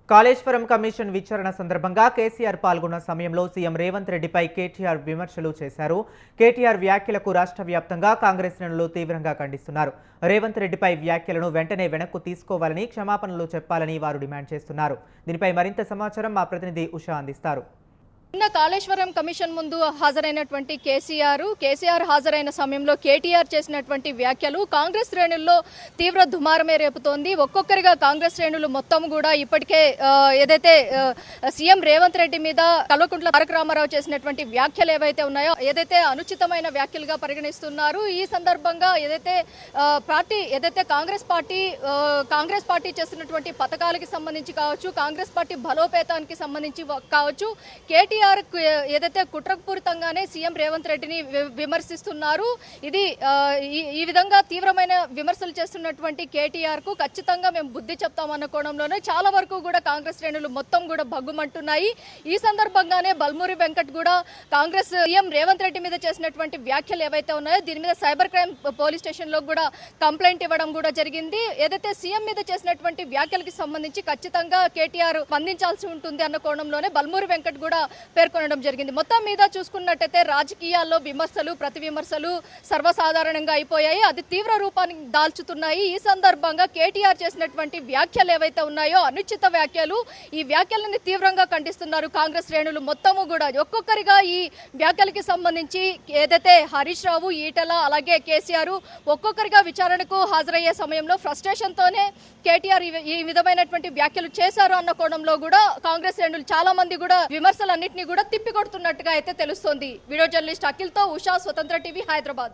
Kaleshwaram commission విచారణ సందర్భంగా కేసీఆర్ పాల్గొన్న సమయంలో సీఎం రేవంత్ రెడ్డిపై కేటీఆర్ విమర్శలు చేశారు. కేటీఆర్ వ్యాఖ్యలకు రాష్ట్ర వ్యాప్తంగా కాంగ్రెస్ శ్రేణులు తీవ్రంగా ఖండిస్తున్నారు. రేవంత్ రెడ్డిపై వ్యాఖ్యలను వెంటనే వెనక్కు తీసుకోవాలని, క్షమాపణలు చెప్పాలని వారు డిమాండ్ చేస్తున్నారు. దీనిపై మరింత సమాచారం మా ప్రతినిధి ఉషా అందిస్తారు. నిన్న కాళేశ్వరం కమిషన్ ముందు హాజరైనటువంటి కేసీఆర్ హాజరైన సమయంలో కేటీఆర్ చేసినటువంటి వ్యాఖ్యలు కాంగ్రెస్ శ్రేణుల్లో తీవ్ర దుమారమే రేపుతోంది. ఒక్కొక్కరిగా కాంగ్రెస్ శ్రేణులు మొత్తం కూడా ఇప్పటికే ఏదైతే సీఎం రేవంత్ రెడ్డి మీద కల్వకుంట్ల తారక రామారావు చేసినటువంటి వ్యాఖ్యలు ఏవైతే ఉన్నాయో ఏదైతే అనుచితమైన వ్యాఖ్యలుగా పరిగణిస్తున్నారు. ఈ సందర్భంగా ఏదైతే కాంగ్రెస్ పార్టీ చేస్తున్నటువంటి పథకాలకి సంబంధించి కావచ్చు, కాంగ్రెస్ పార్టీ బలోపేతానికి సంబంధించి కావచ్చు, కేటీఆర్ ఏదైతే కుట్రపూరితంగానే సీఎం రేవంత్ రెడ్డిని విమర్శిస్తున్నారు. ఈ విధంగా తీవ్రమైన విమర్శలు చేస్తున్నటువంటి కేటీఆర్ కు ఖచ్చితంగా మేము బుద్ధి చెప్తామన్న కోణంలోనే చాలా వరకు కూడా కాంగ్రెస్ శ్రేణులు మొత్తం కూడా భగ్గుమంటున్నాయి. ఈ సందర్భంగానే బల్మూరి వెంకట్ కూడా కాంగ్రెస్ సీఎం రేవంత్ రెడ్డి మీద చేసినటువంటి వ్యాఖ్యలు ఏవైతే ఉన్నాయో దీని మీద సైబర్ క్రైమ్ పోలీస్ స్టేషన్ లో కూడా కంప్లైంట్ ఇవ్వడం కూడా జరిగింది. ఏదైతే సీఎం మీద చేసినటువంటి వ్యాఖ్యలకి సంబంధించి ఖచ్చితంగా కేటీఆర్ స్పందించాల్సి ఉంటుంది అన్న కోణంలోనే బల్మూరి వెంకట్ కూడా పేర్కొనడం జరిగింది. మొత్తం మీద చూసుకున్నట్టయితే రాజకీయాల్లో విమర్శలు, ప్రతి విమర్శలు సర్వసాధారణంగా అయిపోయాయి. అది తీవ్ర రూపాన్ని దాల్చుతున్నాయి. ఈ సందర్భంగా కేటీఆర్ చేసినటువంటి వ్యాఖ్యలు ఏవైతే ఉన్నాయో అనుచిత వ్యాఖ్యలు, ఈ వ్యాఖ్యలని తీవ్రంగా ఖండిస్తున్నారు కాంగ్రెస్ శ్రేణులు మొత్తము కూడా. ఒక్కొక్కరిగా ఈ వ్యాఖ్యలకి సంబంధించి ఏదైతే హరీష్ రావు, ఈటల, అలాగే కేసీఆర్ ఒక్కొక్కరిగా విచారణకు హాజరయ్యే సమయంలో ఫ్రస్ట్రేషన్ తోనే కేటీఆర్ ఈ విధమైనటువంటి వ్యాఖ్యలు చేశారు అన్న కోణంలో కూడా కాంగ్రెస్ శ్రేణులు చాలా మంది కూడా విమర్శలన్నింటినీ కూడా తిప్పికొడుతున్నట్టుగా అయితే తెలుస్తోంది. వీడియో జర్నలిస్ట్ అఖిల్తో ఉషా, స్వతంత్ర టీవీ, హైదరాబాద్.